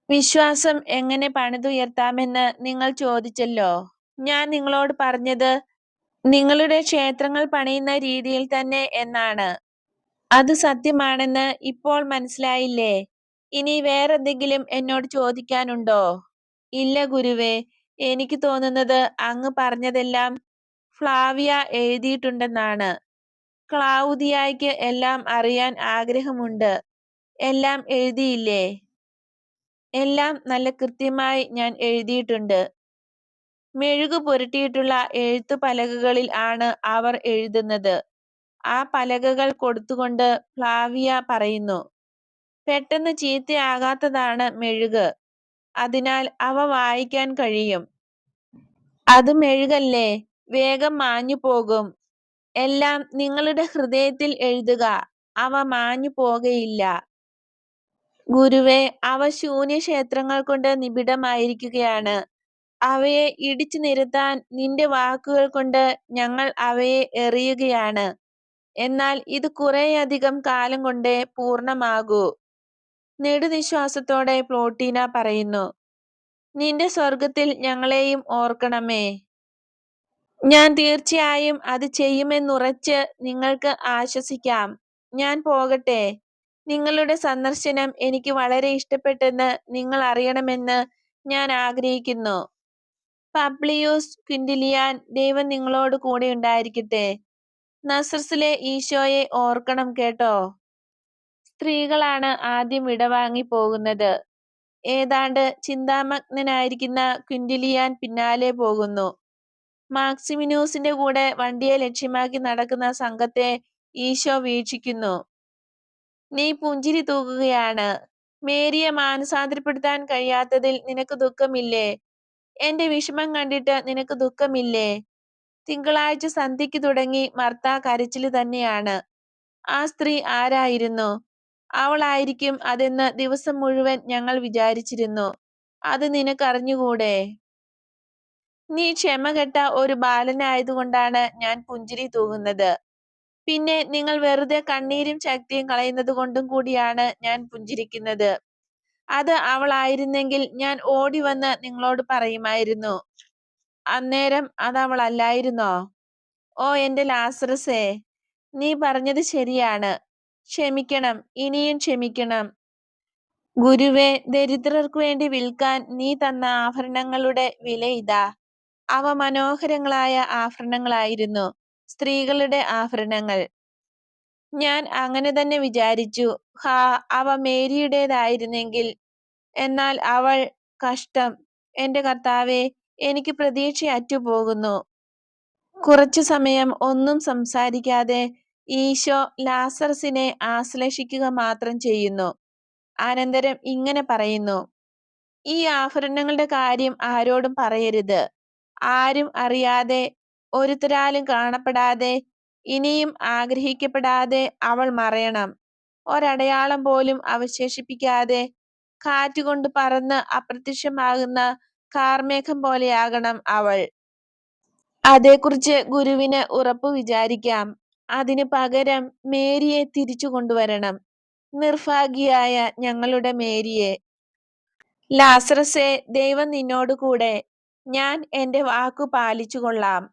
വിശ്വാസം എങ്ങനെ പണിതുയർത്താമെന്ന് നിങ്ങൾ ചോദിച്ചല്ലോ. ഞാൻ നിങ്ങളോട് പറഞ്ഞത് നിങ്ങളുടെ ക്ഷേത്രങ്ങൾ പണിയുന്ന രീതിയിൽ തന്നെ എന്നാണ്. അത് സത്യമാണെന്ന് ഇപ്പോൾ മനസ്സിലായില്ലേ? ഇനി വേറെന്തെങ്കിലും എന്നോട് ചോദിക്കാനുണ്ടോ? ഇല്ല ഗുരുവേ, എനിക്ക് തോന്നുന്നത് അങ്ങ് പറഞ്ഞതെല്ലാം ഫ്ലാവിയ എഴുതിയിട്ടുണ്ടെന്നാണ്. ക്ലൗദിയായ്ക്ക് എല്ലാം അറിയാൻ ആഗ്രഹമുണ്ട്. എല്ലാം എഴുതിയില്ലേ? എല്ലാം നല്ല കൃത്യമായി ഞാൻ എഴുതിയിട്ടുണ്ട്. മെഴുകു പുരട്ടിയിട്ടുള്ള എഴുത്തുപലകകളിൽ ആണ് അവർ എഴുതുന്നത്. ആ പലകകൾ കൊടുത്തുകൊണ്ട് ഫ്ലാവിയ പറയുന്നു. പെട്ടെന്ന് ചീത്തയാകാത്തതാണ് മെഴുക്. അതിനാൽ അവ വായിക്കാൻ കഴിയും. അത് മെഴുകല്ലേ, വേഗം മാഞ്ഞു പോകും. എല്ലാം നിങ്ങളുടെ ഹൃദയത്തിൽ എഴുതുക, അവ മാഞ്ഞു പോകയില്ല. ഗുരുവേ, അവ ശൂന്യക്ഷേത്രങ്ങൾ കൊണ്ട് നിബിഡമായിരിക്കുകയാണ്. അവയെ ഇടിച്ചു നിരത്താൻ നിന്റെ വാക്കുകൾ കൊണ്ട് ഞങ്ങൾ അവയെ എറിയുകയാണ്. എന്നാൽ ഇത് കുറേയധികം കാലം കൊണ്ടേ പൂർണ്ണമാകൂ. നെടുനിശ്വാസത്തോടെ പ്ലോട്ടീന പറയുന്നു. നിന്റെ സ്വർഗത്തിൽ ഞങ്ങളെയും ഓർക്കണമേ. ഞാൻ തീർച്ചയായും അത് ചെയ്യുമെന്നുറച്ച് നിങ്ങൾക്ക് ആശ്വസിക്കാം. ഞാൻ പോകട്ടെ. നിങ്ങളുടെ സന്ദർശനം എനിക്ക് വളരെ ഇഷ്ടപ്പെട്ടെന്ന് നിങ്ങൾ അറിയണമെന്ന് ഞാൻ ആഗ്രഹിക്കുന്നു. പബ്ലിയൂസ് ക്വിന്റിലിയാൻ, ദൈവം നിങ്ങളോട് കൂടെ ഉണ്ടായിരിക്കട്ടെ. നസ്രസിലെ ഈശോയെ ഓർക്കണം കേട്ടോ. സ്ത്രീകളാണ് ആദ്യം വിടവാങ്ങി പോകുന്നത്. ഏതാണ്ട് ചിന്താമഗ്നനായിരിക്കുന്ന ക്വിന്റിലിയാൻ പിന്നാലെ പോകുന്നു. മാക്സിമിനൂസിന്റെ കൂടെ വണ്ടിയെ ലക്ഷ്യമാക്കി നടക്കുന്ന സംഘത്തെ ഈശോ വീക്ഷിക്കുന്നു. നീ പുഞ്ചിരി തൂകുകയാണ്. മേരിയെ മാനസാന്തരപ്പെടുത്താൻ കഴിയാത്തതിൽ നിനക്ക് ദുഃഖമില്ലേ? എന്റെ വിഷമം കണ്ടിട്ട് നിനക്ക് ദുഃഖമില്ലേ? തിങ്കളാഴ്ച സന്ധ്യയ്ക്ക് തുടങ്ങി മർത്ത കരച്ചില് തന്നെയാണ്. ആ സ്ത്രീ ആരായിരുന്നു? അവളായിരിക്കും അതെന്ന് ദിവസം മുഴുവൻ ഞങ്ങൾ വിചാരിച്ചിരുന്നു. അത് നിനക്കറിഞ്ഞുകൂടെ? നീ ക്ഷമകെട്ട ഒരു ബാലനായതുകൊണ്ടാണ് ഞാൻ പുഞ്ചിരി തൂകുന്നത്. പിന്നെ നിങ്ങൾ വെറുതെ കണ്ണീരും ശക്തിയും കളയുന്നത് കൊണ്ടും കൂടിയാണ് ഞാൻ പുഞ്ചിരിക്കുന്നത്. അത് അവളായിരുന്നെങ്കിൽ ഞാൻ ഓടി വന്ന് നിങ്ങളോട് പറയുമായിരുന്നു. അന്നേരം അത് അവളല്ലായിരുന്നോ? ഓ എന്റെ ലാസറസേ, നീ പറഞ്ഞത് ശരിയാണ്. ക്ഷമിക്കണം, ഇനിയും ക്ഷമിക്കണം. ഗുരുവേ, ദരിദ്രർക്ക് വേണ്ടി വിൽക്കാൻ നീ തന്ന ആഭരണങ്ങളുടെ വില ഇതാ. അവ മനോഹരങ്ങളായ ആഭരണങ്ങളായിരുന്നു, സ്ത്രീകളുടെ ആഭരണങ്ങൾ. ഞാൻ അങ്ങനെ തന്നെ വിചാരിച്ചു. ഹാ, അവ മേരിയുടേതായിരുന്നെങ്കിൽ. എന്നാൽ അവൾ, കഷ്ടം. എന്റെ കർത്താവേ, എനിക്ക് പ്രതീക്ഷ അറ്റുപോകുന്നു. കുറച്ചു സമയം ഒന്നും സംസാരിക്കാതെ ഈശോ ലാസറസിനെ ആശ്ലേഷിക്കുക മാത്രം ചെയ്യുന്നു. അനന്തരം ഇങ്ങനെ പറയുന്നു. ഈ ആഭരണങ്ങളുടെ കാര്യം ആരോടും പറയരുത്. ആരും അറിയാതെ, ഒരുത്തരാലും കാണപ്പെടാതെ ഇനിയും ആഗ്രഹിക്കപ്പെടാതെ അവൾ മറയണം. ഒരടയാളം പോലും അവശേഷിപ്പിക്കാതെ കാറ്റുകൊണ്ട് പറന്ന് അപ്രത്യക്ഷമാകുന്ന കാർമേഘം പോലെയാകണം അവൾ. അതേക്കുറിച്ച് ഗുരുവിന് ഉറപ്പു വിചാരിക്കാം. അതിന് പകരം മേരിയെ തിരിച്ചു കൊണ്ടുവരണം. നിർഭാഗ്യയായ ഞങ്ങളുടെ മേരിയെ. ലാസറസേ, ദൈവം നിന്നോടുകൂടെ. ഞാൻ എന്റെ വാക്കു പാലിച്ചുകൊള്ളാം.